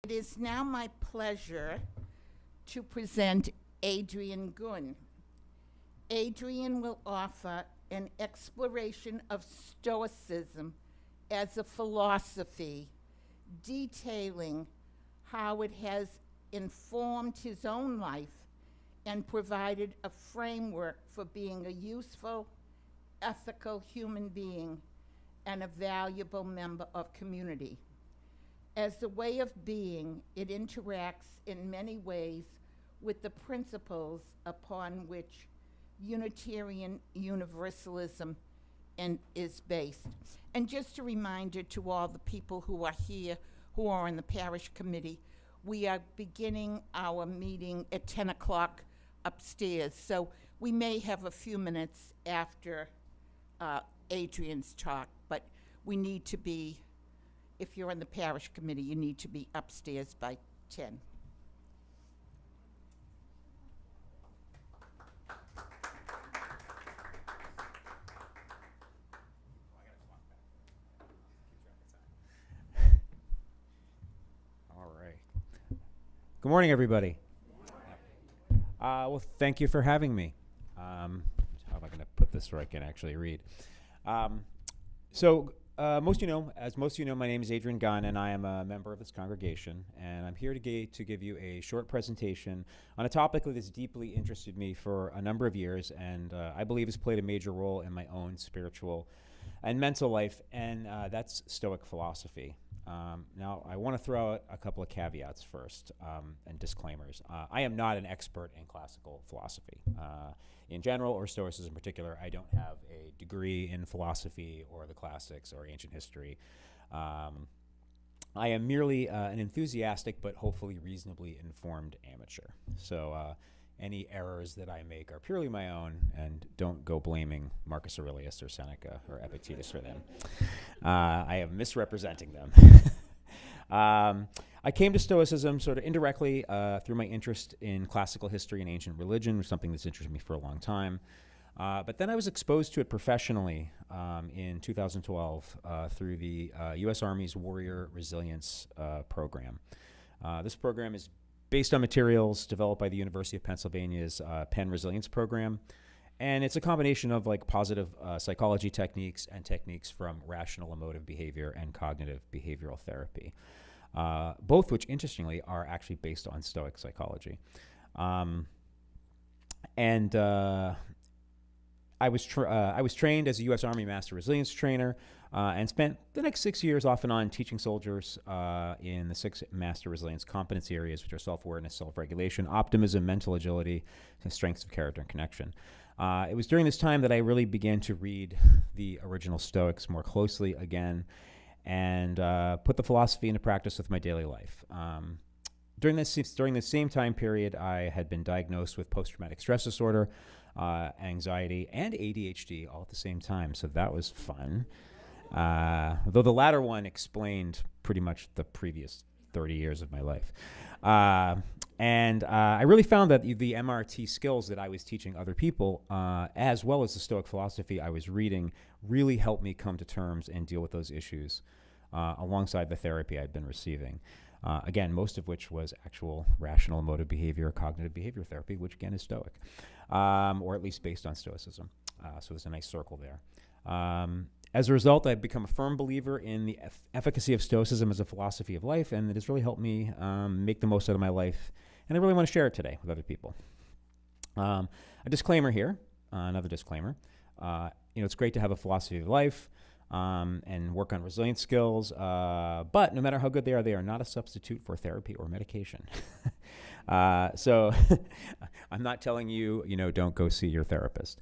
It is now my pleasure to present Adrian Gunn. Adrian will offer an exploration of Stoicism as a philosophy, detailing how it has informed his own life and provided a framework for being a useful, ethical human being and a valuable member of community. As a way of being, it interacts in many ways with the principles upon which Unitarian Universalism is based. And just a reminder to all the people who are here, who are in the parish committee, we are beginning our meeting at 10 o'clock upstairs. So we may have a few minutes after Adrian's talk, but we need to be, if you're in the parish committee, you need to be upstairs by 10. All right. Good morning, everybody. Well, thank you for having me. How am I going to put this so I can actually read? Most of you know, my name is Adrian Gunn, and I am a member of this congregation, and I'm here to give you a short presentation on a topic that has deeply interested me for a number of years, and I believe has played a major role in my own spiritual and mental life, and that's Stoic philosophy. Now, I want to throw out a couple of caveats first and disclaimers. I am not an expert in classical philosophy. In general, or Stoicism in particular, I don't have a degree in philosophy or the classics or ancient history. I am merely an enthusiastic but hopefully reasonably informed amateur. So any errors that I make are purely my own, and don't go blaming Marcus Aurelius or Seneca or Epictetus for them. I am misrepresenting them. I came to Stoicism sort of indirectly through my interest in classical history and ancient religion, something that's interested me for a long time. But then I was exposed to it professionally in 2012 through the U.S. Army's Warrior Resilience Program. This program is based on materials developed by the University of Pennsylvania's Penn Resilience Program. And it's a combination of like positive psychology techniques and techniques from rational emotive behavior and cognitive behavioral therapy. Both which, interestingly, are actually based on Stoic psychology. I was trained as a U.S. Army Master Resilience Trainer and spent the next 6 years off and on teaching soldiers in the 6 Master Resilience competency areas, which are self-awareness, self-regulation, optimism, mental agility, and strengths of character and connection. It was during this time that I really began to read the original Stoics more closely again, and put the philosophy into practice with my daily life. During the same time period, I had been diagnosed with post-traumatic stress disorder, anxiety, and ADHD all at the same time, so that was fun. Though the latter one explained pretty much the previous 30 years of my life. I really found that the MRT skills that I was teaching other people, as well as the Stoic philosophy I was reading, really helped me come to terms and deal with those issues alongside the therapy I'd been receiving. Again, most of which was actual rational emotive behavior, cognitive behavior therapy, which again is Stoic, or at least based on Stoicism. So there's a nice circle there. As a result, I've become a firm believer in the efficacy of Stoicism as a philosophy of life, and it has really helped me make the most out of my life, and I really want to share it today with other people. A disclaimer here, another disclaimer. It's great to have a philosophy of life and work on resilience skills, but no matter how good they are not a substitute for therapy or medication. So I'm not telling you, don't go see your therapist.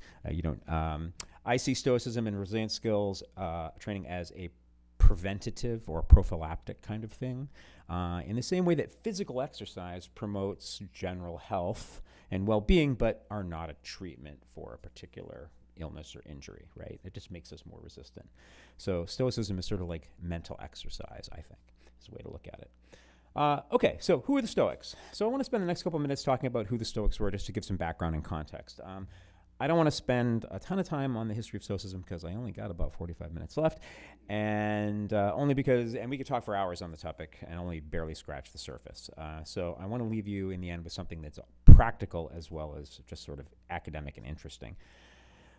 I see Stoicism and resilience skills training as a preventative or prophylactic kind of thing, in the same way that physical exercise promotes general health and well-being, but are not a treatment for a particular illness or injury, right? It just makes us more resistant. So Stoicism is sort of like mental exercise, I think, is a way to look at it. Okay, so who are the Stoics? So I want to spend the next couple of minutes talking about who the Stoics were, just to give some background and context. I don't want to spend a ton of time on the history of Stoicism because I only got about 45 minutes left, and we could talk for hours on the topic and only barely scratch the surface. So I want to leave you in the end with something that's practical as well as just sort of academic and interesting.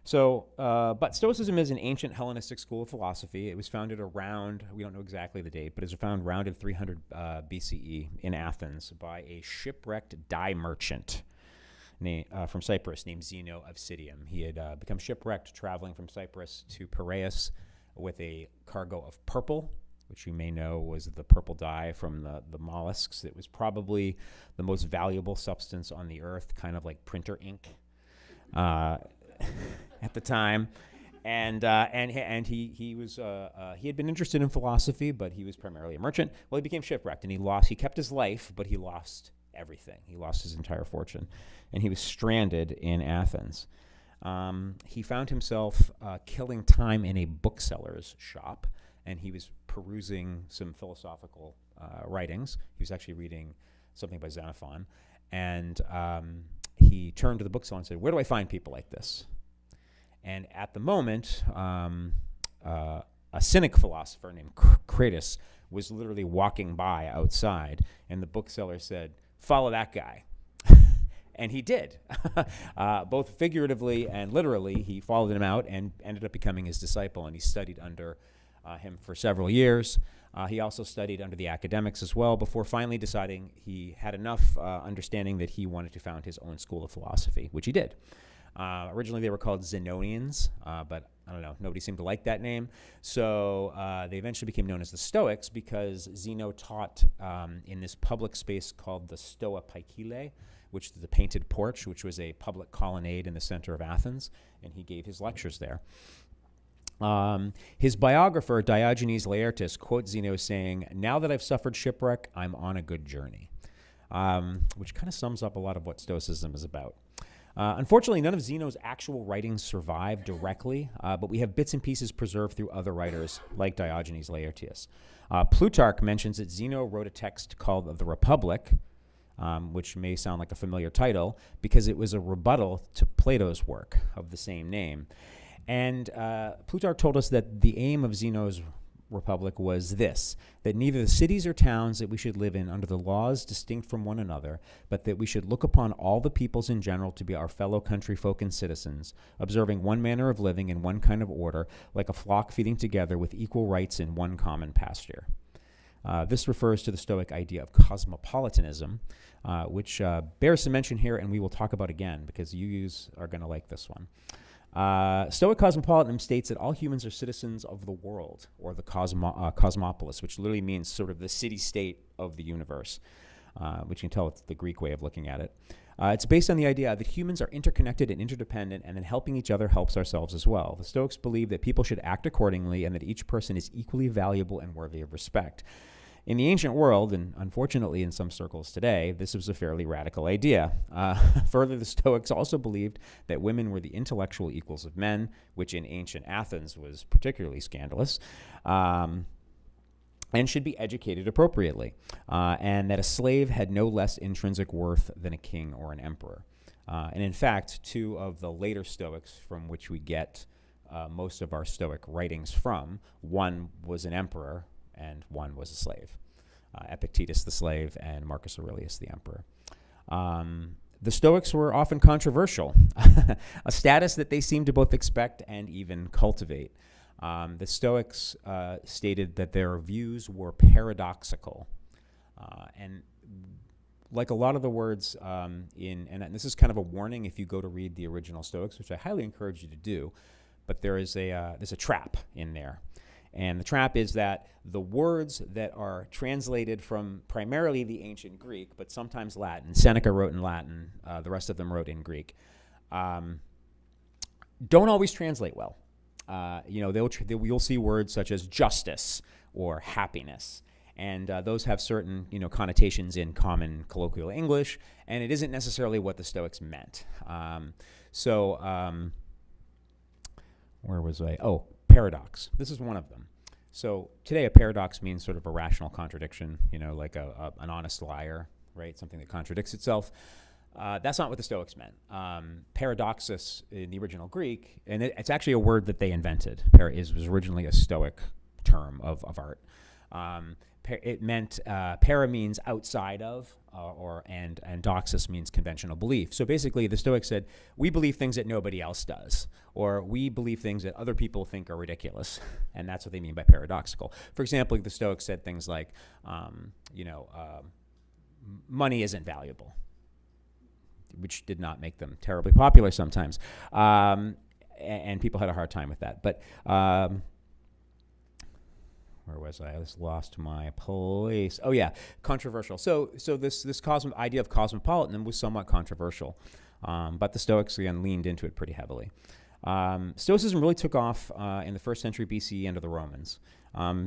So, but Stoicism is an ancient Hellenistic school of philosophy. It was founded around, we don't know exactly the date, but it was founded around in 300 BCE in Athens by a shipwrecked dye merchant from Cyprus named Zeno of Citium. He had become shipwrecked traveling from Cyprus to Piraeus with a cargo of purple, which you may know was the purple dye from the mollusks. It was probably the most valuable substance on the earth, kind of like printer ink at the time. And he had been interested in philosophy, but he was primarily a merchant. Well, he became shipwrecked, and he kept his life, but he lost everything. He lost his entire fortune, and he was stranded in Athens. He found himself killing time in a bookseller's shop, and he was perusing some philosophical writings. He was actually reading something by Xenophon, and he turned to the bookseller and said, "Where do I find people like this?" And at the moment, a Cynic philosopher named Kratos was literally walking by outside, and the bookseller said, "Follow that guy." And he did. Both figuratively and literally, he followed him out and ended up becoming his disciple, and he studied under him for several years. He also studied under the academics as well before finally deciding he had enough understanding that he wanted to found his own school of philosophy, which he did. Originally, they were called Zenonians, but I don't know, nobody seemed to like that name. So they eventually became known as the Stoics because Zeno taught in this public space called the Stoa Paikile, which is the painted porch, which was a public colonnade in the center of Athens, and he gave his lectures there. His biographer, Diogenes Laertius, quotes Zeno saying, "Now that I've suffered shipwreck, I'm on a good journey," which kind of sums up a lot of what Stoicism is about. Unfortunately, none of Zeno's actual writings survive directly, but we have bits and pieces preserved through other writers like Diogenes Laertius. Plutarch mentions that Zeno wrote a text called The Republic, which may sound like a familiar title, because it was a rebuttal to Plato's work of the same name. And Plutarch told us that the aim of Zeno's Republic was this, that neither the cities or towns that we should live in under the laws distinct from one another, but that we should look upon all the peoples in general to be our fellow country folk and citizens, observing one manner of living in one kind of order, like a flock feeding together with equal rights in one common pasture. This refers to the Stoic idea of cosmopolitanism, which bears some mention here, and we will talk about again, because you are going to like this one. Stoic cosmopolitanism states that all humans are citizens of the world, or the cosmopolis, which literally means sort of the city-state of the universe, which you can tell it's the Greek way of looking at it. It's based on the idea that humans are interconnected and interdependent, and that helping each other helps ourselves as well. The Stoics believe that people should act accordingly, and that each person is equally valuable and worthy of respect. In the ancient world, and unfortunately in some circles today, this was a fairly radical idea. Further, the Stoics also believed that women were the intellectual equals of men, which in ancient Athens was particularly scandalous, and should be educated appropriately, and that a slave had no less intrinsic worth than a king or an emperor. And in fact, two of the later Stoics from which we get most of our Stoic writings from, one was an emperor, and one was a slave. Epictetus the slave and Marcus Aurelius the emperor. The Stoics were often controversial, a status that they seemed to both expect and even cultivate. The Stoics stated that their views were paradoxical. And like a lot of the words and this is kind of a warning if you go to read the original Stoics, which I highly encourage you to do, but there's a trap in there. And the trap is that the words that are translated from primarily the ancient Greek, but sometimes Latin — Seneca wrote in Latin, the rest of them wrote in Greek — don't always translate well. You'll see words such as justice or happiness, and those have certain connotations in common colloquial English, and it isn't necessarily what the Stoics meant. Where was I? Oh, paradox. This is one of them. So today a paradox means sort of a rational contradiction, like an honest liar, right? Something that contradicts itself. That's not what the Stoics meant. Paradoxus in the original Greek, and it's actually a word that they invented. Was originally a Stoic term of art. It meant para means outside of, and doxis means conventional belief. So basically, the Stoics said, we believe things that nobody else does, or we believe things that other people think are ridiculous, and that's what they mean by paradoxical. For example, the Stoics said things like, money isn't valuable, which did not make them terribly popular sometimes, and people had a hard time with that. But where was I? I just lost my place. Oh yeah, controversial. So this idea of cosmopolitanism was somewhat controversial, but the Stoics again leaned into it pretty heavily. Stoicism really took off in the 1st century BCE under the Romans.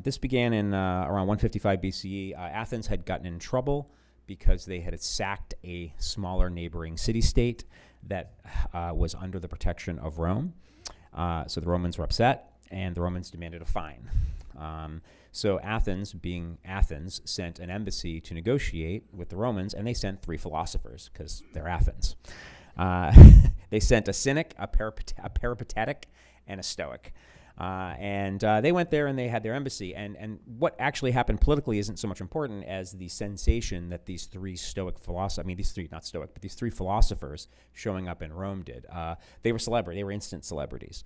This began in around 155 BCE. Athens had gotten in trouble because they had sacked a smaller neighboring city-state that was under the protection of Rome. So the Romans were upset, and the Romans demanded a fine. So Athens, being Athens, sent an embassy to negotiate with the Romans, and they sent 3 philosophers, because they're Athens. They sent a cynic, a peripatetic, and a stoic. And they went there and they had their embassy. And what actually happened politically isn't so much important as the sensation that these 3 Stoic philosophers, these 3, not Stoic, but these 3 philosophers showing up in Rome did. They were celebrities. They were instant celebrities.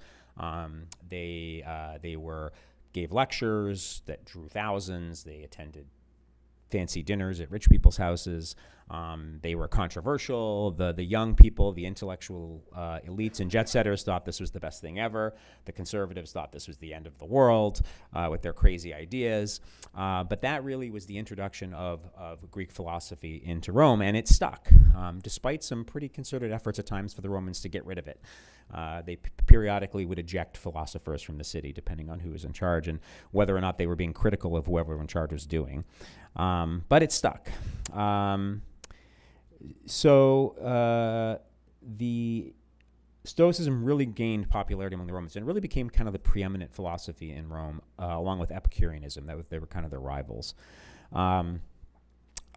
They gave lectures that drew thousands. They attended fancy dinners at rich people's houses. They were controversial. The young people, the intellectual elites and jet setters thought this was the best thing ever. The conservatives thought this was the end of the world with their crazy ideas. But that really was the introduction of Greek philosophy into Rome, and it stuck, despite some pretty concerted efforts at times for the Romans to get rid of it. They periodically would eject philosophers from the city, depending on who was in charge and whether or not they were being critical of whoever in charge was doing. But it stuck. The Stoicism really gained popularity among the Romans and really became kind of the preeminent philosophy in Rome, along with Epicureanism. They were kind of their rivals. And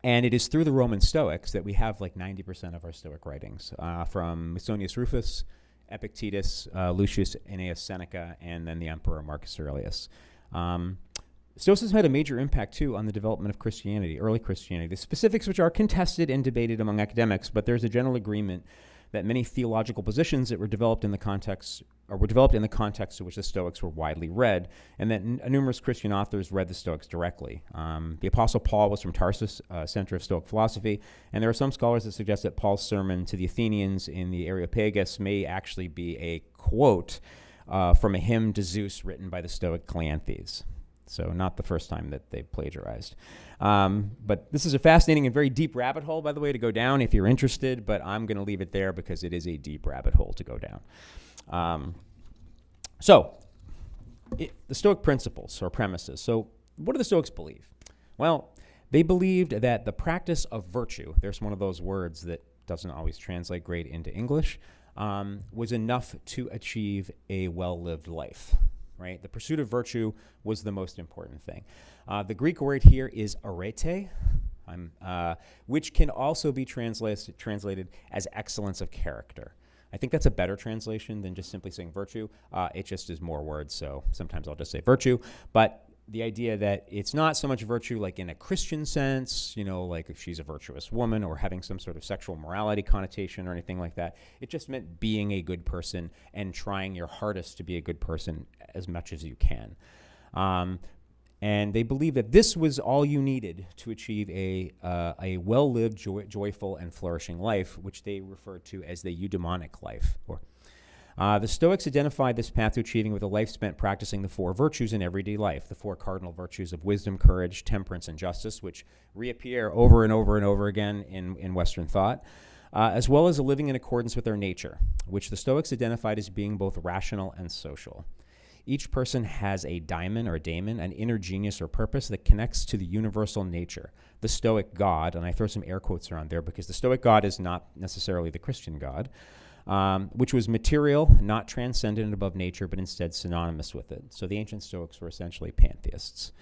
it is through the Roman Stoics that we have like 90% of our Stoic writings, from Musonius Rufus, Epictetus, Lucius Annaeus Seneca, and then the Emperor Marcus Aurelius. Stoicism had a major impact, too, on the development of Christianity, early Christianity, the specifics which are contested and debated among academics, but there's a general agreement that many theological positions that were developed in the context to which the Stoics were widely read, and that numerous Christian authors read the Stoics directly. The Apostle Paul was from Tarsus, center of Stoic philosophy, and there are some scholars that suggest that Paul's sermon to the Athenians in the Areopagus may actually be a quote from a hymn to Zeus written by the Stoic Cleanthes. So not the first time that they plagiarized. But this is a fascinating and very deep rabbit hole, by the way, to go down if you're interested, but I'm going to leave it there because it is a deep rabbit hole to go down. The Stoic principles or premises. So what do the Stoics believe? Well, they believed that the practice of virtue, there's one of those words that doesn't always translate great into English, was enough to achieve a well-lived life. Right? The pursuit of virtue was the most important thing. The Greek word here is arete, which can also be translated as excellence of character. I think that's a better translation than just simply saying virtue. It just is more words, so sometimes I'll just say virtue. But the idea that it's not so much virtue like in a Christian sense, like if she's a virtuous woman or having some sort of sexual morality connotation or anything like that. It just meant being a good person and trying your hardest to be a good person as much as you can. And they believe that this was all you needed to achieve a well-lived, joyful, and flourishing life, which they referred to as the eudaimonic life. The Stoics identified this path to achieving with a life spent practicing the 4 virtues in everyday life, the 4 cardinal virtues of wisdom, courage, temperance, and justice, which reappear over and over and over again in Western thought, as well as a living in accordance with their nature, which the Stoics identified as being both rational and social. Each person has a daimon or daemon, an inner genius or purpose that connects to the universal nature, the Stoic God, and I throw some air quotes around there because the Stoic God is not necessarily the Christian God, which was material, not transcendent above nature, but instead synonymous with it. So the ancient Stoics were essentially pantheists.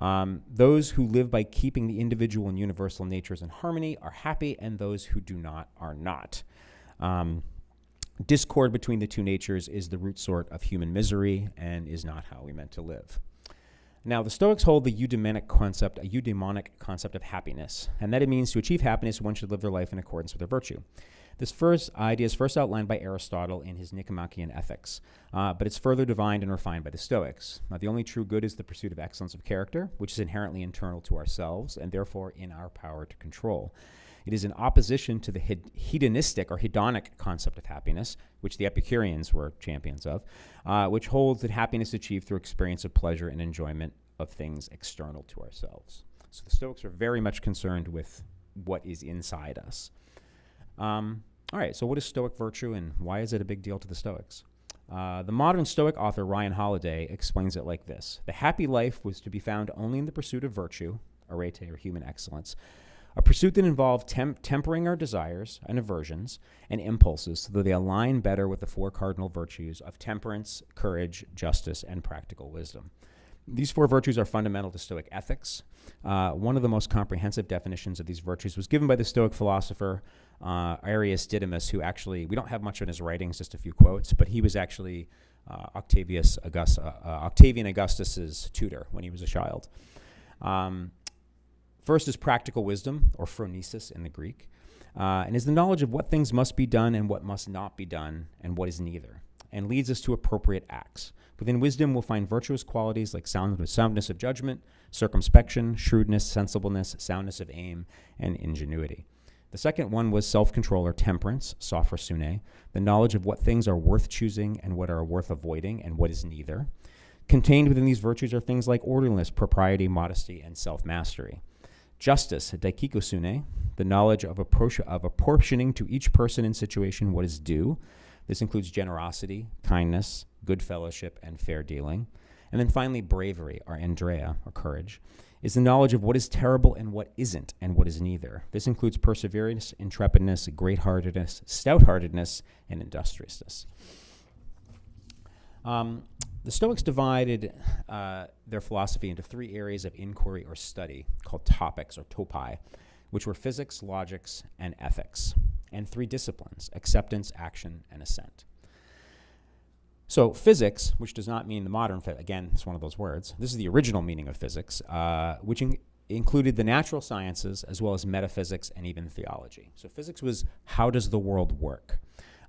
Those who live by keeping the individual and universal natures in harmony are happy, and those who do not are not. Discord between the two natures is the root sort of human misery and is not how we meant to live. Now, the Stoics hold the eudaimonic concept of happiness, and that it means to achieve happiness, one should live their life in accordance with their virtue. This first idea is first outlined by Aristotle in his Nicomachean Ethics, but it's further divined and refined by the Stoics. Now, the only true good is the pursuit of excellence of character, which is inherently internal to ourselves and therefore in our power to control. It is in opposition to the hedonistic or hedonic concept of happiness, which the Epicureans were champions of, which holds that happiness is achieved through experience of pleasure and enjoyment of things external to ourselves. So the Stoics are very much concerned with what is inside us. All right, so what is Stoic virtue and why is it a big deal to the Stoics? The modern Stoic author Ryan Holiday explains it like this. The happy life was to be found only in the pursuit of virtue, arete or human excellence, a pursuit that involved tempering our desires and aversions and impulses so that they align better with the four cardinal virtues of temperance, courage, justice, and practical wisdom. These four virtues are fundamental to Stoic ethics. One of the most comprehensive definitions of these virtues was given by the Stoic philosopher Arius Didymus, who actually, we don't have much in his writings, just a few quotes, but he was actually Octavian Augustus's tutor when he was a child. First is practical wisdom, or phronesis in the Greek, and is the knowledge of what things must be done and what must not be done and what is neither, and leads us to appropriate acts. Within wisdom, we'll find virtuous qualities like soundness of judgment, circumspection, shrewdness, sensibleness, soundness of aim, and ingenuity. The second one was self-control or temperance, sophrosune, the knowledge of what things are worth choosing and what are worth avoiding and what is neither. Contained within these virtues are things like orderliness, propriety, modesty, and self-mastery. Justice, daikikosune, the knowledge of apportioning to each person and situation what is due. This includes generosity, kindness, good fellowship, and fair dealing. And then finally, bravery, or andrea, or courage, is the knowledge of what is terrible and what isn't, and what is neither. This includes perseverance, intrepidness, great-heartedness, stout-heartedness, and industriousness. The Stoics divided their philosophy into three areas of inquiry or study called topics or topi, which were physics, logics, and ethics, and three disciplines, acceptance, action, and assent. So physics, which does not mean the modern, again, it's one of those words. This is the original meaning of physics, which included the natural sciences as well as metaphysics and even theology. So physics was how does the world work?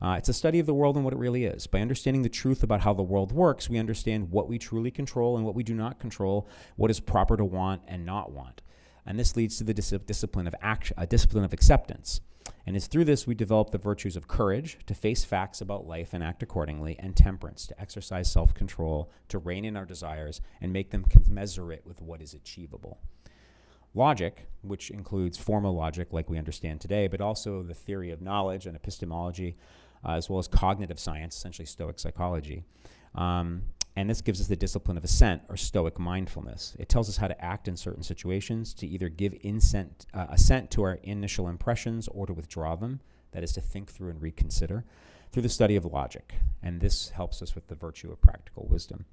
It's a study of the world and what it really is. By understanding the truth about how the world works, we understand what we truly control and what we do not control, what is proper to want and not want. And this leads to the discipline of action, a discipline of acceptance. And it's through this we develop the virtues of courage, to face facts about life and act accordingly, and temperance, to exercise self-control, to rein in our desires, and make them commensurate with what is achievable. Logic, which includes formal logic like we understand today, but also the theory of knowledge and epistemology, as well as cognitive science, essentially Stoic psychology. And this gives us the discipline of assent, or Stoic mindfulness. It tells us how to act in certain situations, to either give assent to our initial impressions or to withdraw them, that is to think through and reconsider, through the study of logic. And this helps us with the virtue of practical wisdom.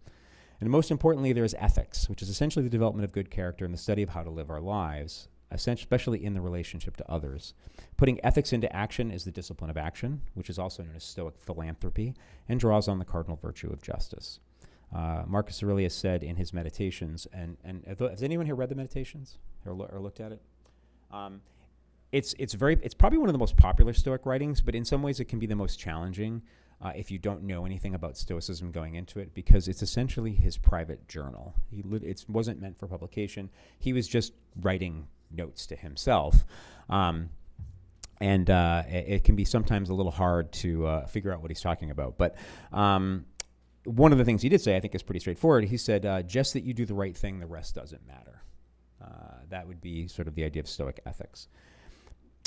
And most importantly, there is ethics, which is essentially the development of good character and the study of how to live our lives, especially in the relationship to others. Putting ethics into action is the discipline of action, which is also known as Stoic philanthropy, and draws on the cardinal virtue of justice. Marcus Aurelius said in his Meditations, and has anyone here read the Meditations or looked at it? It's probably one of the most popular Stoic writings, but in some ways it can be the most challenging if you don't know anything about Stoicism going into it, because it's essentially his private journal. It wasn't meant for publication. He was just writing notes to himself. And it can be sometimes a little hard to figure out what he's talking about. But one of the things he did say, I think, is pretty straightforward. He said, just that you do the right thing, the rest doesn't matter. That would be sort of the idea of Stoic ethics.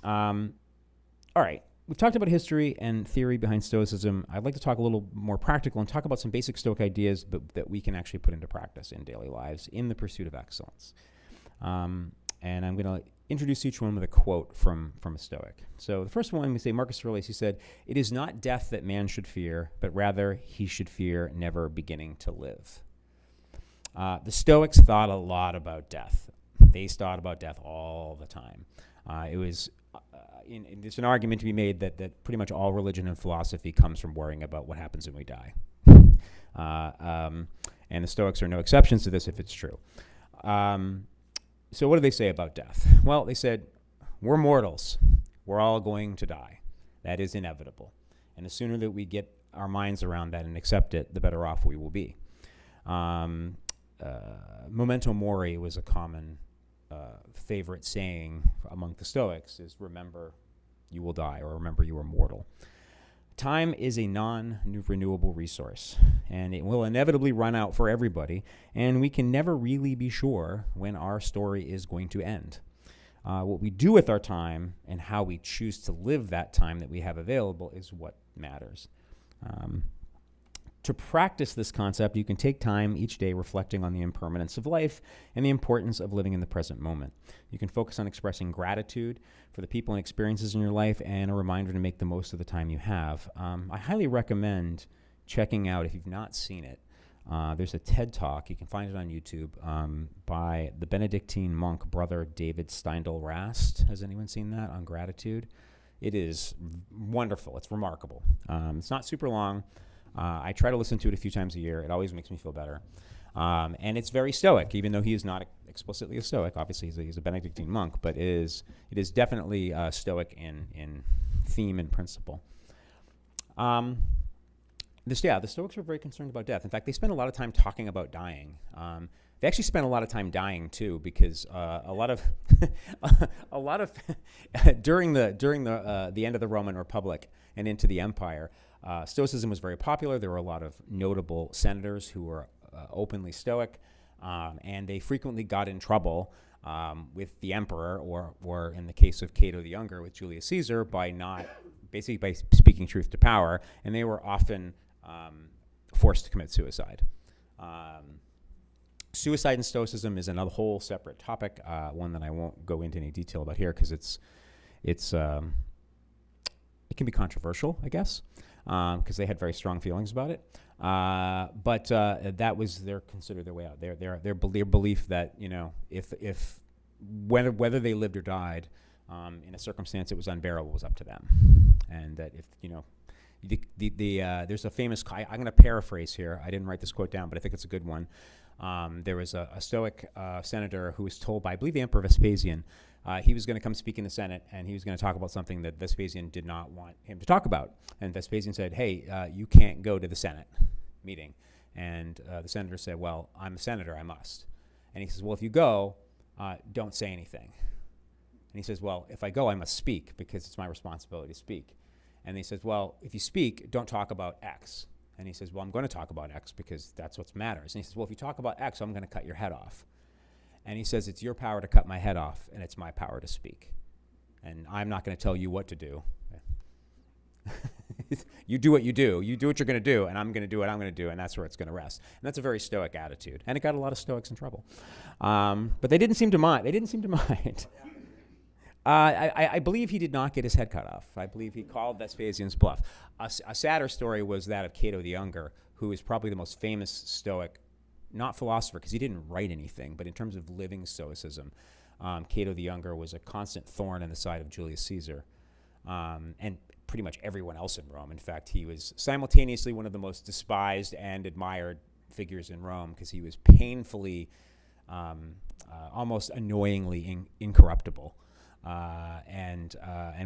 All right. We've talked about history and theory behind Stoicism. I'd like to talk a little more practical and talk about some basic Stoic ideas that we can actually put into practice in daily lives in the pursuit of excellence. And I'm going to introduce each one with a quote from a Stoic. So the first one, we say Marcus Aurelius, he said, "It is not death that man should fear, but rather he should fear never beginning to live." The Stoics thought a lot about death. They thought about death all the time. There's an argument to be made that pretty much all religion and philosophy comes from worrying about what happens when we die. And the Stoics are no exceptions to this if it's true. So what do they say about death? Well, they said, we're mortals. We're all going to die. That is inevitable. And the sooner that we get our minds around that and accept it, the better off we will be. Memento mori was a common favorite saying among the Stoics, is remember you will die, or remember you are mortal. Time is a non-renewable resource, and it will inevitably run out for everybody, and we can never really be sure when our story is going to end. What we do with our time and how we choose to live that time that we have available is what matters. To practice this concept, you can take time each day reflecting on the impermanence of life and the importance of living in the present moment. You can focus on expressing gratitude for the people and experiences in your life and a reminder to make the most of the time you have. I highly recommend checking out, if you've not seen it, there's a TED Talk, you can find it on YouTube, by the Benedictine monk brother David Steindl Rast. Has anyone seen that, on gratitude? It is wonderful. It's remarkable. It's not super long. I try to listen to it a few times a year. It always makes me feel better. And it's very Stoic, even though he is not explicitly a Stoic. Obviously, he's a Benedictine monk, but it is definitely Stoic in theme and principle. The Stoics were very concerned about death. In fact, they spent a lot of time talking about dying. They actually spent a lot of time dying too, because a lot of during the end of the Roman Republic and into the Empire, Stoicism was very popular. There were a lot of notable senators who were openly Stoic, and they frequently got in trouble with the emperor, or in the case of Cato the Younger, with Julius Caesar, by speaking truth to power, and they were often forced to commit suicide. Suicide in Stoicism is another whole separate topic, one that I won't go into any detail about here because it can be controversial, I guess, because they had very strong feelings about it. But that was considered their way out. Their belief that, if whether they lived or died in a circumstance it was unbearable was up to them, and that if there's a famous, I'm going to paraphrase here. I didn't write this quote down, but I think it's a good one. There was a Stoic senator who was told by, I believe, the Emperor Vespasian, he was going to come speak in the Senate, and he was going to talk about something that Vespasian did not want him to talk about. And Vespasian said, hey, you can't go to the Senate meeting. And the senator said, well, I'm a senator, I must. And he says, well, if you go, don't say anything. And he says, well, if I go, I must speak because it's my responsibility to speak. And he says, well, if you speak, don't talk about X. And he says, well, I'm going to talk about X because that's what matters. And he says, well, if you talk about X, I'm going to cut your head off. And he says, it's your power to cut my head off, and it's my power to speak. And I'm not going to tell you what to do. You do what you do. You do what you're going to do, and I'm going to do what I'm going to do, and that's where it's going to rest. And that's a very Stoic attitude. And it got a lot of Stoics in trouble. But they didn't seem to mind. I believe he did not get his head cut off. I believe he called Vespasian's bluff. A sadder story was that of Cato the Younger, who is probably the most famous Stoic, not philosopher, because he didn't write anything, but in terms of living Stoicism, Cato the Younger was a constant thorn in the side of Julius Caesar, and pretty much everyone else in Rome. In fact, he was simultaneously one of the most despised and admired figures in Rome because he was painfully, almost annoyingly incorruptible. And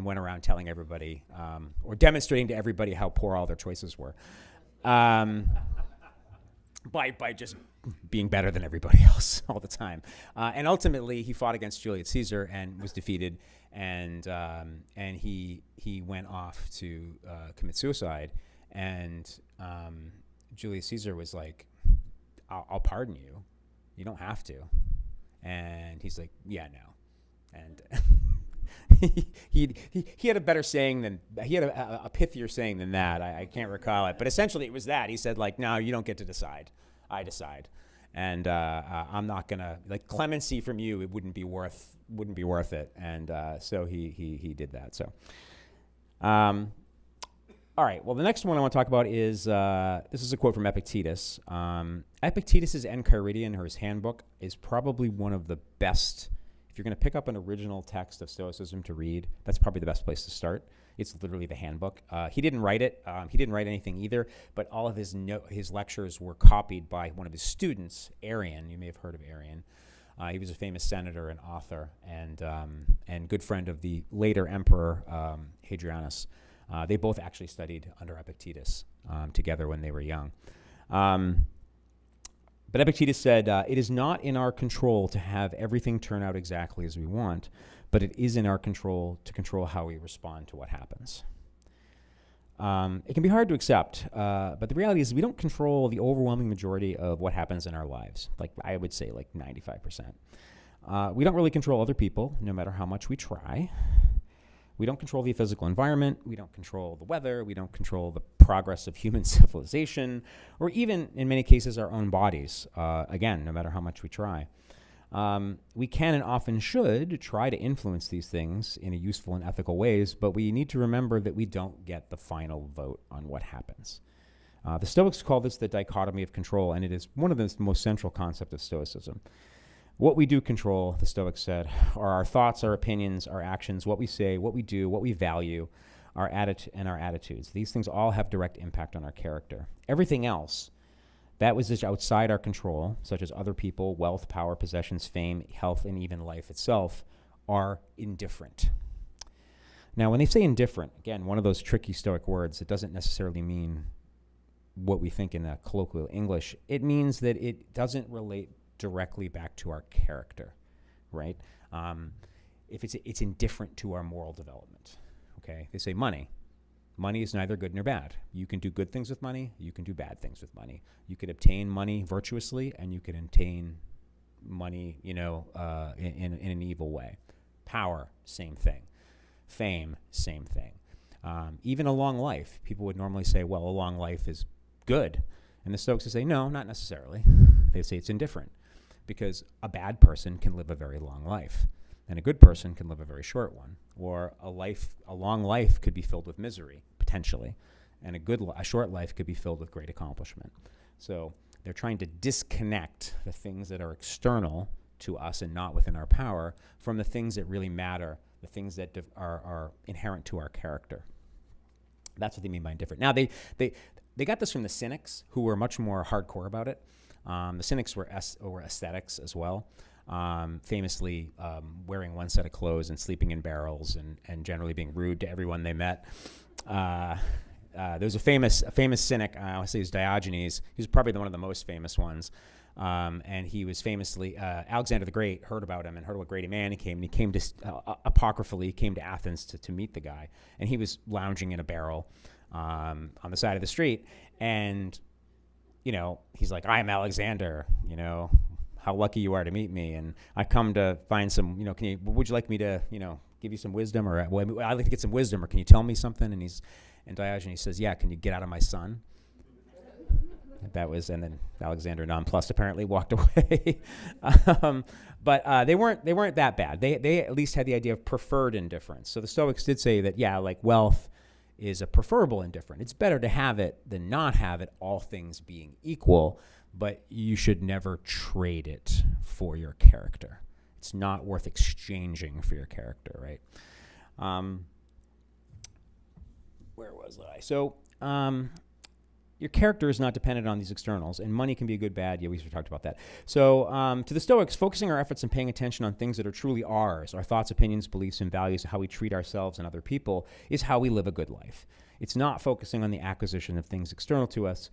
went around telling everybody, or demonstrating to everybody how poor all their choices were, by just being better than everybody else all the time. And ultimately, he fought against Julius Caesar and was defeated, and he went off to commit suicide. And Julius Caesar was like, I'll pardon you. You don't have to. And he's like, yeah, no. And he had a better saying than, he had a pithier saying than that. I can't recall it, but essentially it was that. He said, like, no, you don't get to decide. I decide. And I'm not gonna, like, clemency from you, it wouldn't be worth it. And so he did that. So All right, well, the next one I want to talk about is, this is a quote from Epictetus. Epictetus' Enchiridion, or his Handbook, is probably one of the best. If you're going to pick up an original text of Stoicism to read, that's probably the best place to start. It's literally the Handbook. He didn't write it. He didn't write anything either, but all of his lectures were copied by one of his students, Adrian. You may have heard of Adrian. He was a famous senator and author, and good friend of the later emperor, Hadrianus. They both actually studied under Epictetus together when they were young. But Epictetus said, it is not in our control to have everything turn out exactly as we want, but it is in our control to control how we respond to what happens. It can be hard to accept, but the reality is we don't control the overwhelming majority of what happens in our lives. Like I would say like 95%. We don't really control other people, no matter how much we try. We don't control the physical environment. We don't control the weather. We don't control the progress of human civilization, or even, in many cases, our own bodies. Again, no matter how much we try. We can and often should try to influence these things in a useful and ethical ways, but we need to remember that we don't get the final vote on what happens. The Stoics call this the dichotomy of control, and it is one of the most central concepts of Stoicism. What we do control, the Stoics said, are our thoughts, our opinions, our actions, what we say, what we do, what we value, our attitudes. These things all have direct impact on our character. Everything else that was just outside our control, such as other people, wealth, power, possessions, fame, health, and even life itself, are indifferent. Now, when they say indifferent, again, one of those tricky Stoic words, it doesn't necessarily mean what we think in colloquial English. It means that it doesn't relate directly back to our character, right? If it's indifferent to our moral development, okay? They say money. Money is neither good nor bad. You can do good things with money. You can do bad things with money. You could obtain money virtuously, and you could obtain money, in an evil way. Power, same thing. Fame, same thing. Even a long life. People would normally say, well, a long life is good. And the Stoics would say, no, not necessarily. They say it's indifferent, because a bad person can live a very long life, and a good person can live a very short one. Or a long life could be filled with misery, potentially, and a short life could be filled with great accomplishment. So they're trying to disconnect the things that are external to us and not within our power from the things that really matter, the things that are inherent to our character. That's what they mean by indifferent. Now, they got this from the Cynics, who were much more hardcore about it. The Cynics were ascetics as well, famously wearing one set of clothes and sleeping in barrels and generally being rude to everyone they met. There's a famous Cynic, I want to say it was Diogenes. He was probably one of the most famous ones. And he was famously, Alexander the Great heard about him and heard what a great man he came. And he came to, apocryphally, came to Athens to meet the guy. And he was lounging in a barrel on the side of the street. And he's like, I am Alexander, how lucky you are to meet me. And I come to find some, would you like me to, give you some wisdom, or I'd like to get some wisdom, or can you tell me something? And Diogenes says, yeah, can you get out of my sun? And then Alexander, nonplussed, apparently walked away. But they weren't that bad. They at least had the idea of preferred indifference. So the Stoics did say that, yeah, like wealth is a preferable indifference. It's better to have it than not have it, all things being equal, but you should never trade it for your character. It's not worth exchanging for your character, right? Where was I? So your character is not dependent on these externals, and money can be good, bad. Yeah, we talked about that. So to the Stoics, focusing our efforts and paying attention on things that are truly ours, our thoughts, opinions, beliefs, and values, how we treat ourselves and other people, is how we live a good life. It's not focusing on the acquisition of things external to us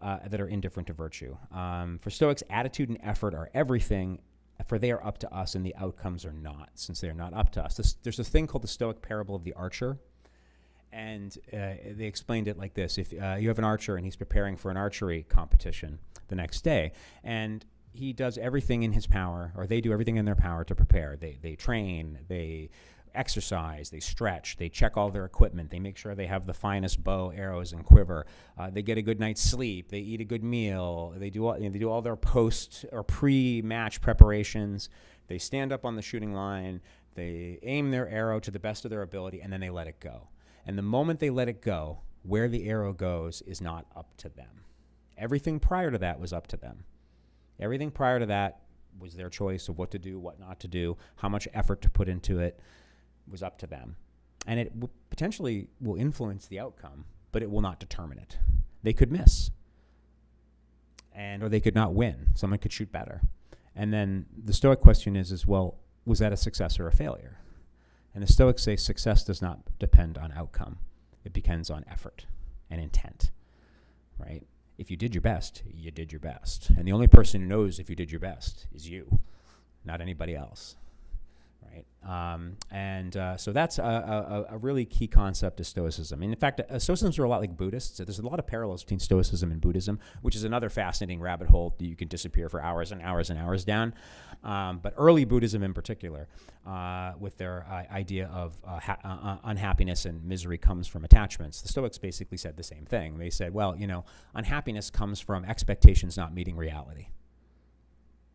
that are indifferent to virtue. For Stoics, attitude and effort are everything, for they are up to us, and the outcomes are not, since they are not up to us. There's a thing called the Stoic parable of the archer. And they explained it like this. If you have an archer and he's preparing for an archery competition the next day, and he does everything in his power, or they do everything in their power to prepare. They train, they exercise, they stretch, they check all their equipment, they make sure they have the finest bow, arrows, and quiver. They get a good night's sleep, they eat a good meal, they do all their post or pre-match preparations. They stand up on the shooting line, they aim their arrow to the best of their ability, and then they let it go. And the moment they let it go, where the arrow goes is not up to them. Everything prior to that was up to them. Everything prior to that was their choice of what to do, what not to do, how much effort to put into it was up to them. And it potentially will influence the outcome, but it will not determine it. They could miss, or they could not win. Someone could shoot better. And then the Stoic question is, well, was that a success or a failure? And the Stoics say success does not depend on outcome. It depends on effort and intent, right? If you did your best, you did your best. And the only person who knows if you did your best is you, not anybody else, right? So that's a really key concept of Stoicism. And in fact, Stoicism are a lot like Buddhists. So there's a lot of parallels between Stoicism and Buddhism, which is another fascinating rabbit hole that you can disappear for hours and hours and hours down. But early Buddhism in particular, with their idea of unhappiness and misery comes from attachments, the Stoics basically said the same thing. They said, well, unhappiness comes from expectations not meeting reality.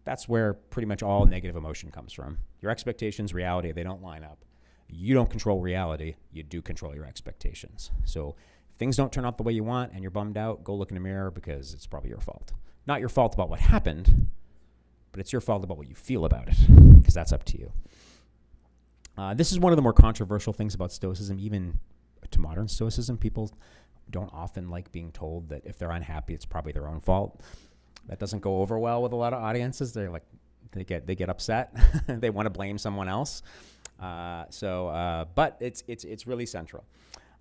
That's where pretty much all negative emotion comes from. Your expectations, reality, they don't line up. You don't control reality. You do control your expectations. So if things don't turn out the way you want and you're bummed out, go look in the mirror because it's probably your fault. Not your fault about what happened, but it's your fault about what you feel about it, because that's up to you. This is one of the more controversial things about Stoicism, even to modern Stoicism. People don't often like being told that if they're unhappy, it's probably their own fault. That doesn't go over well with a lot of audiences. They're like, they get upset. They want to blame someone else. But it's really central.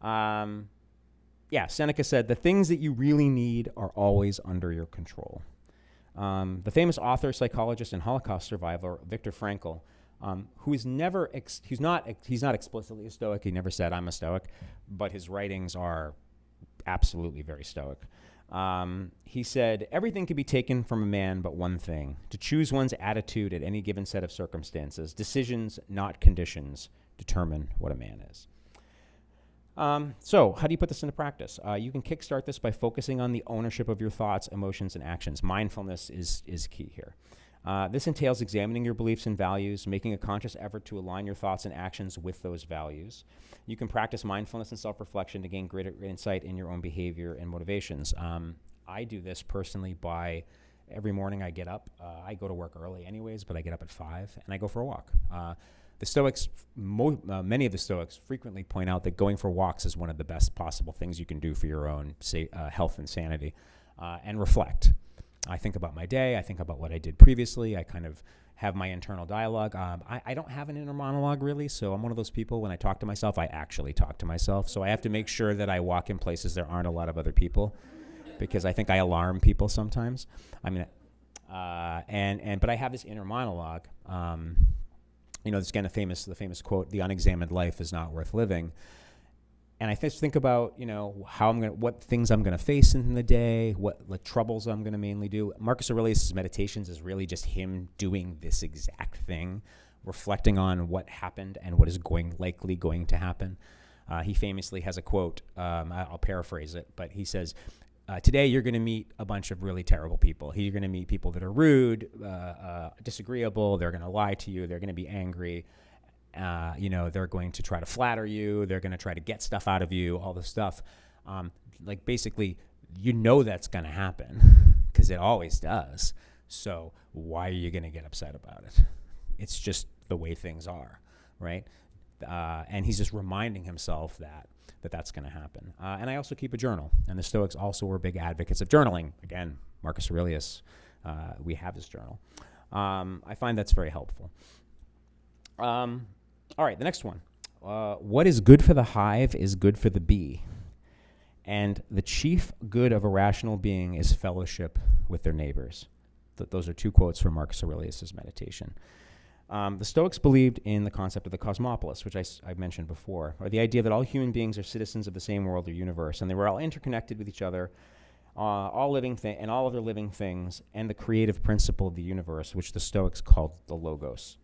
Seneca said, the things that you really need are always under your control. The famous author, psychologist, and Holocaust survivor, Viktor Frankl, who is he's not explicitly a Stoic. He never said, I'm a Stoic, but his writings are absolutely very Stoic. He said, everything can be taken from a man but one thing, to choose one's attitude at any given set of circumstances. Decisions, not conditions, determine what a man is. So how do you put this into practice? You can kickstart this by focusing on the ownership of your thoughts, emotions, and actions. Mindfulness is key here. This entails examining your beliefs and values, making a conscious effort to align your thoughts and actions with those values. You can practice mindfulness and self-reflection to gain greater insight in your own behavior and motivations. I do this personally by every morning I get up. I go to work early anyways, but I get up at 5 and I go for a walk. The Stoics, many of the Stoics frequently point out that going for walks is one of the best possible things you can do for your own health and sanity, and reflect. I think about my day. I think about what I did previously. I kind of have my internal dialogue. I don't have an inner monologue really, so I'm one of those people, when I talk to myself, I actually talk to myself. So I have to make sure that I walk in places there aren't a lot of other people, because I think I alarm people sometimes. But I have this inner monologue. There's again the famous quote, "The unexamined life is not worth living." And I think about, what things I'm going to face in the day, what troubles I'm going to mainly do. Marcus Aurelius' Meditations is really just him doing this exact thing, reflecting on what happened and what is likely going to happen. He famously has a quote, I'll paraphrase it, but he says, today you're going to meet a bunch of really terrible people. You're going to meet people that are rude, disagreeable, they're going to lie to you, they're going to be angry. They're going to try to flatter you. They're going to try to get stuff out of you, all this stuff. Basically, that's going to happen because it always does. So why are you going to get upset about it? It's just the way things are, right? And he's just reminding himself that's going to happen. And I also keep a journal. And the Stoics also were big advocates of journaling. Again, Marcus Aurelius, we have this journal. I find that's very helpful. All right, the next one. What is good for the hive is good for the bee. And the chief good of a rational being is fellowship with their neighbors. Those are two quotes from Marcus Aurelius' Meditation. The Stoics believed in the concept of the cosmopolis, which I mentioned before, or the idea that all human beings are citizens of the same world or universe, and they were all interconnected with each other, all other living things, and the creative principle of the universe, which the Stoics called the Logos.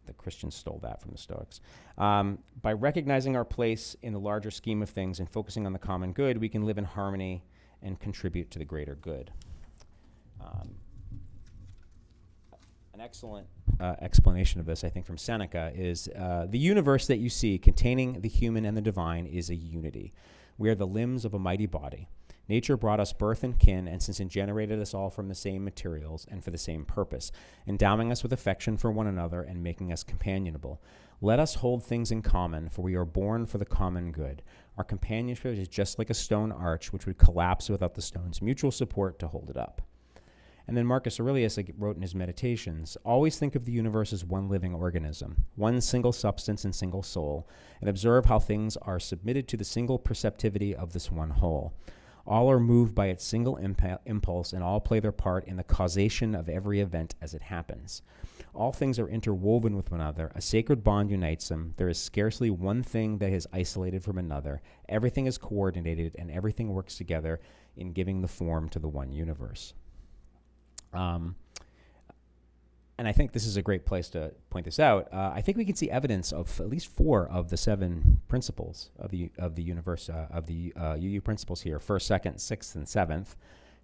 The Christians stole that from the Stoics. By recognizing our place in the larger scheme of things and focusing on the common good, we can live in harmony and contribute to the greater good. An excellent explanation of this, I think, from Seneca is the universe that you see containing the human and the divine is a unity, We are the limbs of a mighty body. Nature brought us birth and kin, and since it generated us all from the same materials and for the same purpose, endowing us with affection for one another and making us companionable. Let us hold things in common, for we are born for the common good. Our companionship is just like a stone arch, which would collapse without the stone's mutual support to hold it up. And then Marcus Aurelius wrote in his Meditations, always think of the universe as one living organism, one single substance and single soul, and observe how things are submitted to the single perceptivity of this one whole. All are moved by its single impulse, and all play their part in the causation of every event as it happens. All things are interwoven with one another. A sacred bond unites them. There is scarcely one thing that is isolated from another. Everything is coordinated, and everything works together in giving the form to the one universe. And I think this is a great place to point this out. I think we can see evidence of at least 4 of the 7 principles of the universe, of the UU principles here: first, second, sixth, and seventh.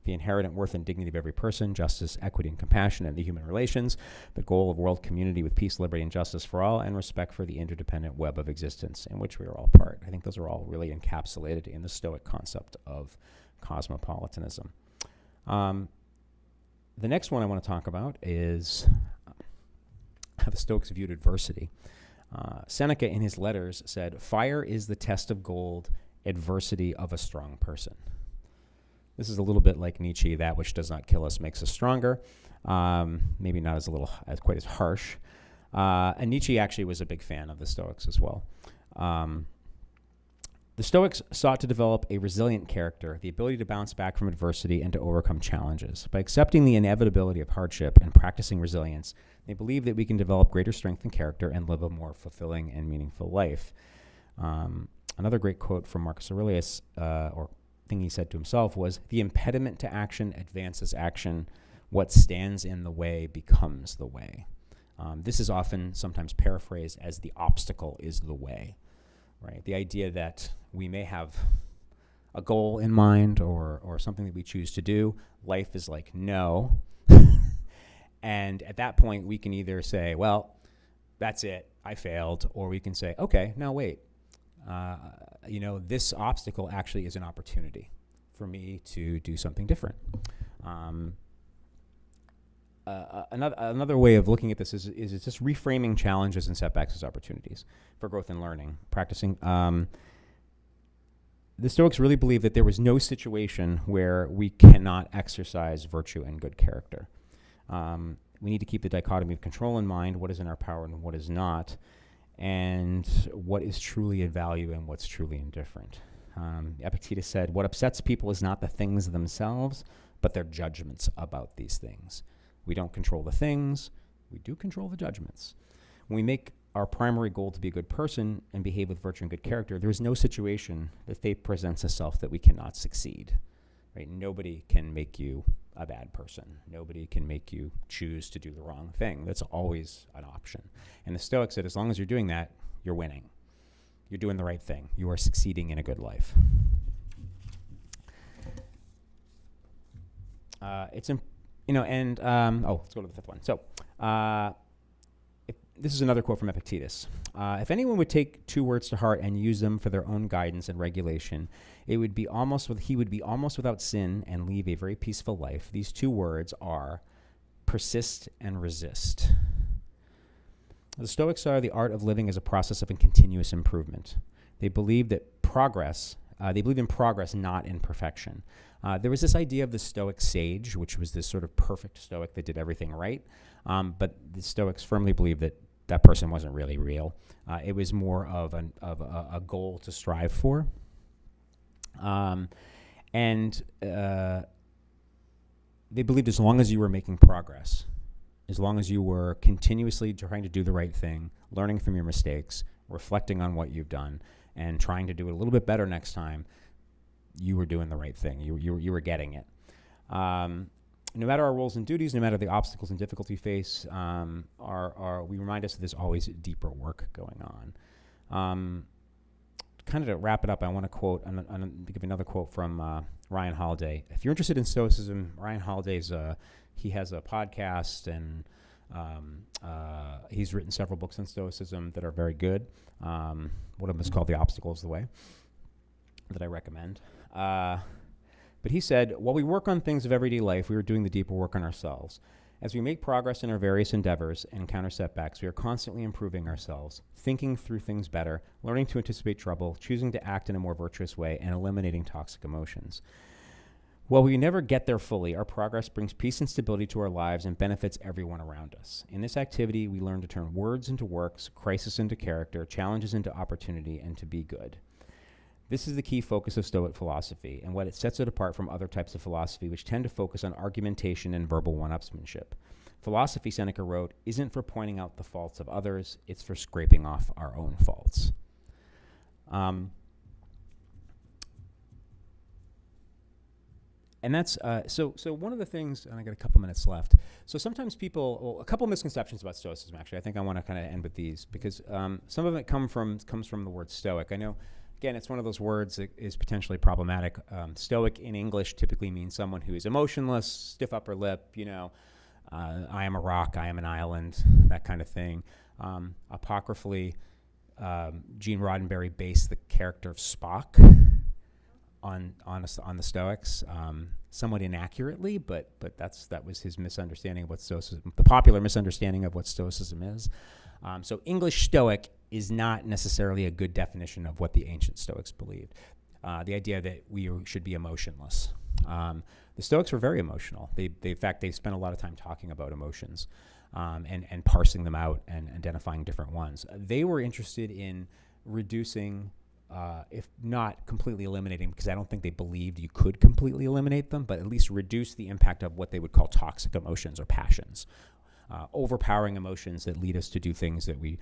The inherent worth and dignity of every person, justice, equity, and compassion in the human relations, the goal of world community with peace, liberty, and justice for all, and respect for the interdependent web of existence in which we are all part. I think those are all really encapsulated in the Stoic concept of cosmopolitanism. The next one I want to talk about is how the Stoics viewed adversity. Seneca, in his letters, said, "Fire is the test of gold, adversity of a strong person." This is a little bit like Nietzsche, that which does not kill us makes us stronger. Maybe not as quite as harsh. And Nietzsche actually was a big fan of the Stoics as well. The Stoics sought to develop a resilient character, the ability to bounce back from adversity and to overcome challenges. By accepting the inevitability of hardship and practicing resilience, they believe that we can develop greater strength and character and live a more fulfilling and meaningful life. Another great quote from Marcus Aurelius, or thing he said to himself, was, "The impediment to action advances action. What stands in the way becomes the way." This is often sometimes paraphrased as "the obstacle is the way." Right? The idea that we may have a goal in mind or something that we choose to do. Life is like, no. And at that point, we can either say, well, that's it, I failed. Or we can say, okay, now wait. This obstacle actually is an opportunity for me to do something different. Another way of looking at this is just reframing challenges and setbacks as opportunities for growth and learning. Practicing. The Stoics really believe that there was no situation where we cannot exercise virtue and good character. We need to keep the dichotomy of control in mind, what is in our power and what is not, and what is truly of value and what's truly indifferent. Epictetus said, "What upsets people is not the things themselves, but their judgments about these things." We don't control the things, we do control the judgments. When we make our primary goal to be a good person and behave with virtue and good character, there is no situation that fate presents itself that we cannot succeed. Right? Nobody can make you a bad person. Nobody can make you choose to do the wrong thing. That's always an option. And the Stoics said, as long as you're doing that, you're winning. You're doing the right thing. You are succeeding in a good life. Let's go to the 5th one. So, this is another quote from Epictetus. If anyone would take 2 words to heart and use them for their own guidance and regulation, he would be almost without sin and leave a very peaceful life. These 2 words are persist and resist. The Stoics saw the art of living as a process of continuous improvement. They believed in progress, not in perfection. There was this idea of the Stoic sage, which was this sort of perfect Stoic that did everything right. But the Stoics firmly believed that person wasn't really real. It was more of a goal to strive for. They believed as long as you were making progress, as long as you were continuously trying to do the right thing, learning from your mistakes, reflecting on what you've done, and trying to do it a little bit better next time, you were doing the right thing. You were getting it. No matter our roles and duties, no matter the obstacles and difficulty we face, we remind us that there's always deeper work going on. Kind of to wrap it up, I want to quote, give another quote from Ryan Holiday. If you're interested in Stoicism, Ryan Holiday's he has a podcast, and he's written several books on Stoicism that are very good. One of them is called "The Obstacle is the Way." that I recommend. But he said, while we work on things of everyday life, we are doing the deeper work on ourselves. As we make progress in our various endeavors and encounter setbacks, we are constantly improving ourselves, thinking through things better, learning to anticipate trouble, choosing to act in a more virtuous way, and eliminating toxic emotions. While we never get there fully, our progress brings peace and stability to our lives and benefits everyone around us. In this activity, we learn to turn words into works, crisis into character, challenges into opportunity, and to be good. This is the key focus of Stoic philosophy and what it sets it apart from other types of philosophy, which tend to focus on argumentation and verbal one-upsmanship. Philosophy, Seneca wrote, isn't for pointing out the faults of others, it's for scraping off our own faults. And that's, so one of the things, and I got a couple minutes left. So sometimes people, a couple misconceptions about Stoicism, actually. I think I want to kind of end with these because some of it comes from the word Stoic. I know, again, it's one of those words that is potentially problematic. Stoic in English typically means someone who is emotionless, stiff upper lip, I am a rock, I am an island, that kind of thing. Apocryphally, Gene Roddenberry based the character of Spock on the Stoics, somewhat inaccurately, but that was his misunderstanding of what Stoicism, the popular misunderstanding of what Stoicism is. So English Stoic is not necessarily a good definition of what the ancient Stoics believed. The idea that we should be emotionless. The Stoics were very emotional. In fact, they spent a lot of time talking about emotions and parsing them out and identifying different ones. They were interested in reducing, if not completely eliminating, because I don't think they believed you could completely eliminate them, but at least reduce the impact of what they would call toxic emotions or passions. Overpowering emotions that lead us to do things that we,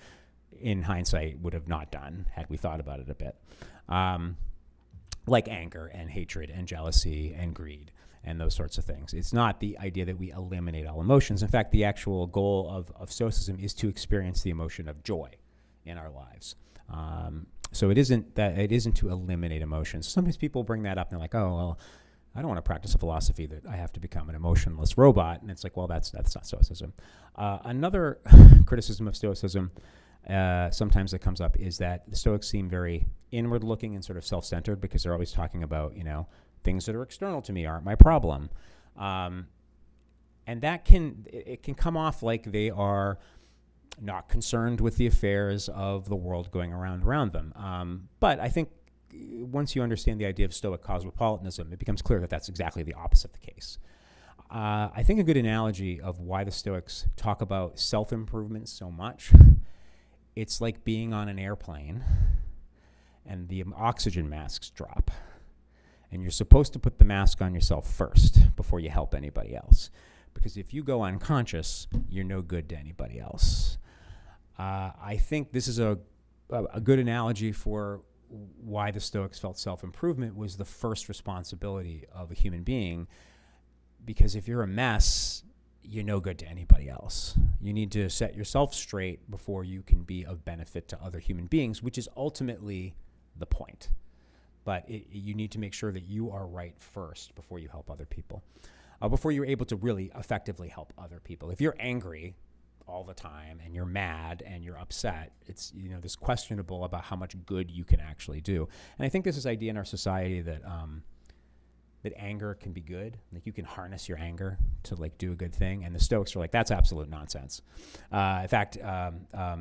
in hindsight, would have not done had we thought about it a bit. Like anger and hatred and jealousy and greed and those sorts of things. It's not the idea that we eliminate all emotions. In fact, the actual goal of Stoicism is to experience the emotion of joy in our lives. So it isn't to eliminate emotions. Sometimes people bring that up and they're like, oh, well, I don't want to practice a philosophy that I have to become an emotionless robot. And it's like, well, that's not Stoicism. Another criticism of Stoicism sometimes that comes up is that the Stoics seem very inward-looking and sort of self-centered because they're always talking about, things that are external to me aren't my problem. And that can come off like they are not concerned with the affairs of the world going around them. But I think once you understand the idea of Stoic cosmopolitanism, it becomes clear that that's exactly the opposite of the case. I think a good analogy of why the Stoics talk about self-improvement so much, it's like being on an airplane and the oxygen masks drop. And you're supposed to put the mask on yourself first before you help anybody else. Because if you go unconscious, you're no good to anybody else. I think this is a good analogy for why the Stoics felt self-improvement was the first responsibility of a human being. Because if you're a mess, you're no good to anybody else. You need to set yourself straight before you can be of benefit to other human beings, which is ultimately the point. But you need to make sure that you are right first before you help other people, before you're able to really effectively help other people. If you're angry all the time and you're mad and you're upset, it's this questionable about how much good you can actually do. And I think there's this idea in our society that that anger can be good, like you can harness your anger to like do a good thing. And the Stoics are like, that's absolute nonsense. In fact,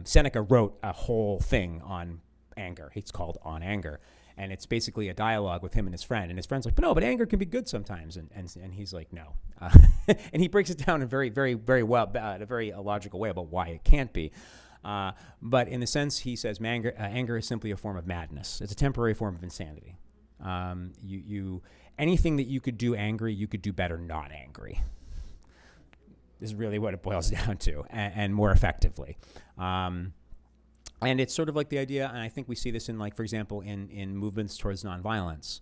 Seneca wrote a whole thing on anger. It's called On Anger. And it's basically a dialogue with him and his friend. And his friend's like, but anger can be good sometimes. And he's like, no. And he breaks it down in very, very, very well, in a very logical way about why it can't be. But in the sense, he says, anger is simply a form of madness. It's a temporary form of insanity. Anything that you could do angry, you could do better not angry. Is really what it boils down to, and more effectively. And it's sort of like the idea, and I think we see this in, like, for example, in movements towards nonviolence.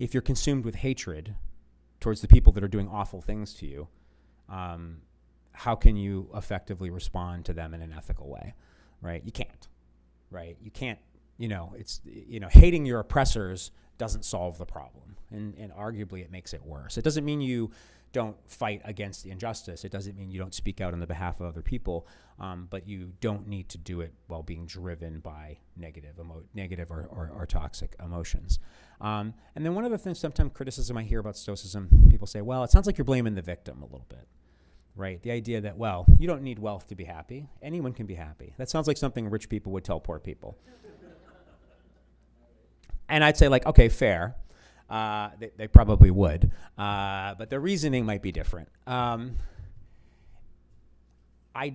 If you're consumed with hatred towards the people that are doing awful things to you, how can you effectively respond to them in an ethical way, right? You can't, right? You can't hating your oppressors doesn't solve the problem, and arguably it makes it worse. It doesn't mean you don't fight against the injustice. It doesn't mean you don't speak out on the behalf of other people, but you don't need to do it while being driven by negative or toxic emotions. And then one of the things, sometimes criticism I hear about Stoicism, people say, well, it sounds like you're blaming the victim a little bit, right? The idea that, well, you don't need wealth to be happy. Anyone can be happy. That sounds like something rich people would tell poor people. And I'd say, like, okay, fair. They probably would, but their reasoning might be different. I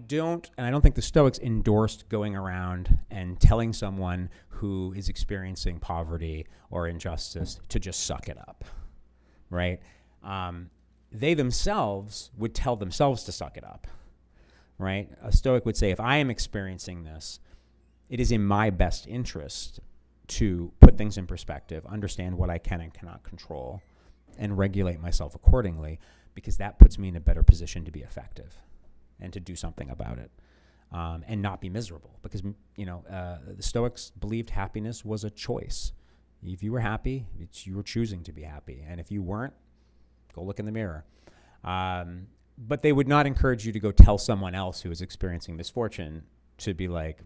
don't think the Stoics endorsed going around and telling someone who is experiencing poverty or injustice to just suck it up, right? They themselves would tell themselves to suck it up, right? A Stoic would say, if I am experiencing this, it is in my best interest to put things in perspective, understand what I can and cannot control, and regulate myself accordingly, because that puts me in a better position to be effective and to do something about it, and not be miserable. Because, the Stoics believed happiness was a choice. If you were happy, you were choosing to be happy. And if you weren't, go look in the mirror. But they would not encourage you to go tell someone else who is experiencing misfortune to be like,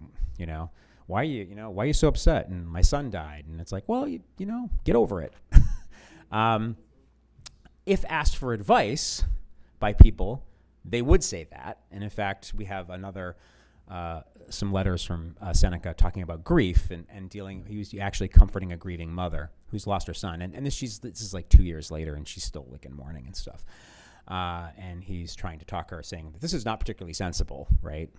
why are you so upset? And my son died. And it's like, well, get over it. If asked for advice by people, they would say that. And in fact, we have some letters from Seneca talking about grief and dealing. He was actually comforting a grieving mother who's lost her son. And this is like 2 years later, and she's still like in mourning and stuff. And he's trying to talk her, saying that this is not particularly sensible, right?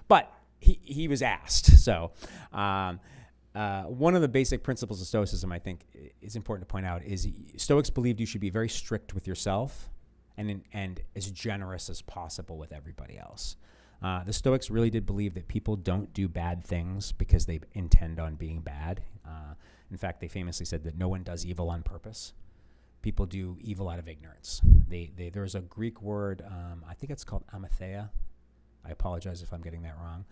But he was asked. So one of the basic principles of Stoicism, I think, is important to point out, is Stoics believed you should be very strict with yourself and as generous as possible with everybody else. The Stoics really did believe that people don't do bad things because they intend on being bad. In fact, they famously said that no one does evil on purpose. People do evil out of ignorance. There's a Greek word, I think it's called amatheia. I apologize if I'm getting that wrong.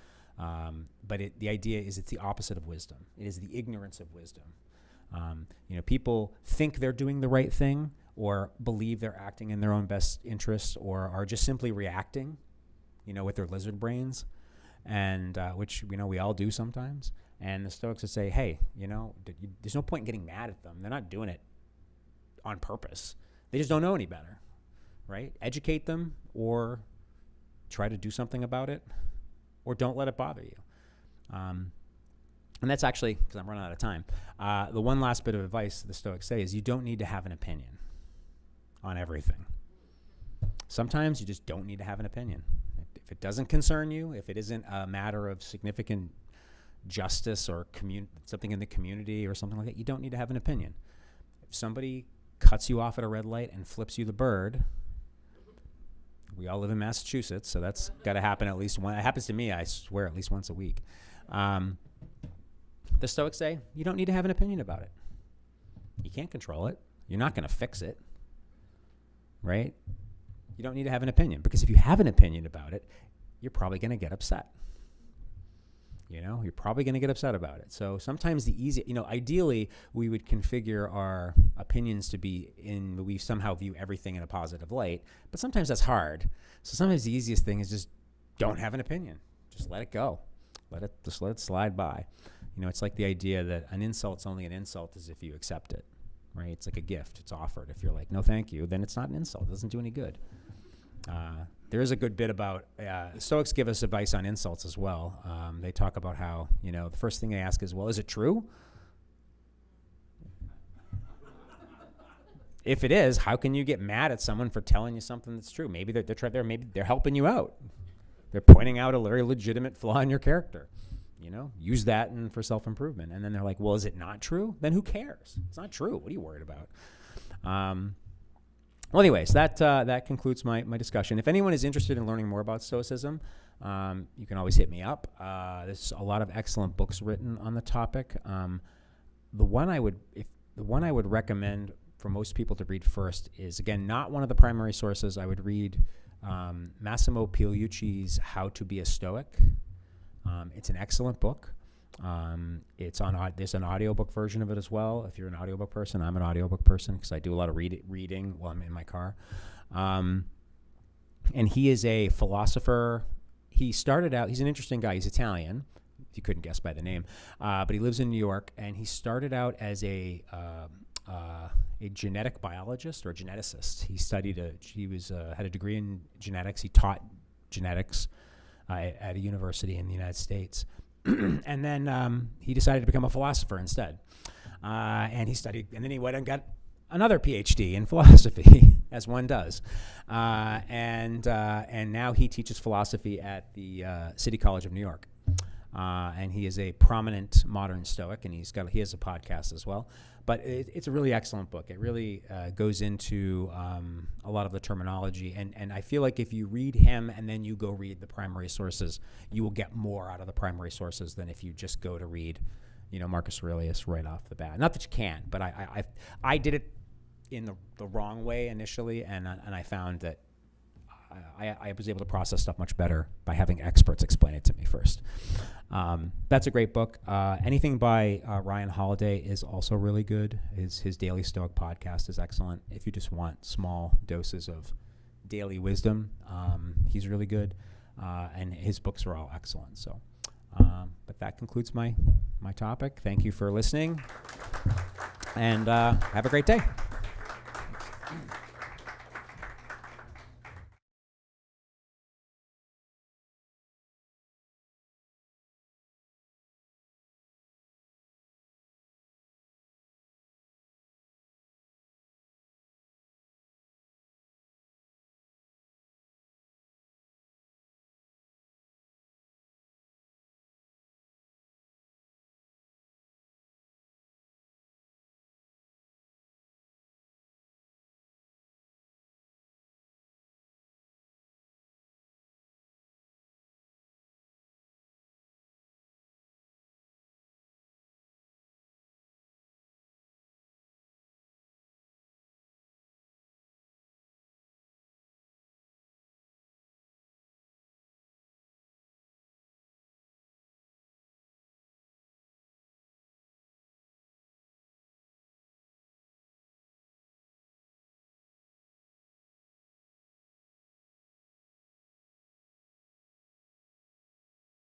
But the idea is it's the opposite of wisdom. It is the ignorance of wisdom. People think they're doing the right thing, or believe they're acting in their own best interests, or are just simply reacting, with their lizard brains, and which we all do sometimes. And the Stoics would say, hey, there's no point in getting mad at them. They're not doing it on purpose. They just don't know any better, right? Educate them, or try to do something about it, or don't let it bother you. And that's actually, because I'm running out of time, the one last bit of advice the Stoics say is you don't need to have an opinion on everything. Sometimes you just don't need to have an opinion. If it doesn't concern you, if it isn't a matter of significant justice or something in the community or something like that, you don't need to have an opinion. If somebody cuts you off at a red light and flips you the bird, we all live in Massachusetts, so that's got to happen at least once. It happens to me, I swear, at least once a week. The Stoics say you don't need to have an opinion about it. You can't control it. You're not going to fix it, right? You don't need to have an opinion, because if you have an opinion about it, you're probably going to get upset. You're probably going to get upset about it. So sometimes ideally we would configure our opinions to be we somehow view everything in a positive light, but sometimes that's hard. So sometimes the easiest thing is just don't have an opinion. Just let it go. Let it slide by. It's like the idea that an insult's only an insult as if you accept it, right? It's like a gift. It's offered. If you're like, no, thank you, then it's not an insult. It doesn't do any good. There is a good bit about, Stoics give us advice on insults as well. They talk about how, the first thing they ask is, well, is it true? If it is, how can you get mad at someone for telling you something that's true? Maybe maybe they're helping you out. They're pointing out a very legitimate flaw in your character. Use that for self-improvement. And then they're like, well, is it not true? Then who cares? It's not true. What are you worried about? Well, anyways, that concludes my discussion. If anyone is interested in learning more about Stoicism, you can always hit me up. There's a lot of excellent books written on the topic. The one I would recommend for most people to read first is, again, not one of the primary sources. I would read Massimo Pigliucci's How to Be a Stoic. It's an excellent book. It's on. There's an audiobook version of it as well. If you're an audiobook person, I'm an audiobook person because I do a lot of reading while I'm in my car. And he is a philosopher. He started out. He's an interesting guy. He's Italian. You couldn't guess by the name, but he lives in New York. And he started out as a genetic biologist or a geneticist. He studied. He had a degree in genetics. He taught genetics at a university in the United States. And then he decided to become a philosopher instead. And he studied, and then he went and got another PhD in philosophy, as one does. And now he teaches philosophy at the City College of New York. And he is a prominent modern Stoic, and he has a podcast as well. But it's a really excellent book. It really goes into a lot of the terminology. And I feel like if you read him and then you go read the primary sources, you will get more out of the primary sources than if you just go to read, Marcus Aurelius right off the bat. Not that you can't, but I did it in the wrong way initially, and I found that I was able to process stuff much better by having experts explain it to me first. That's a great book. Anything by Ryan Holiday is also really good. His Daily Stoic podcast is excellent. If you just want small doses of daily wisdom, he's really good. And his books are all excellent. So, but that concludes my topic. Thank you for listening, and have a great day.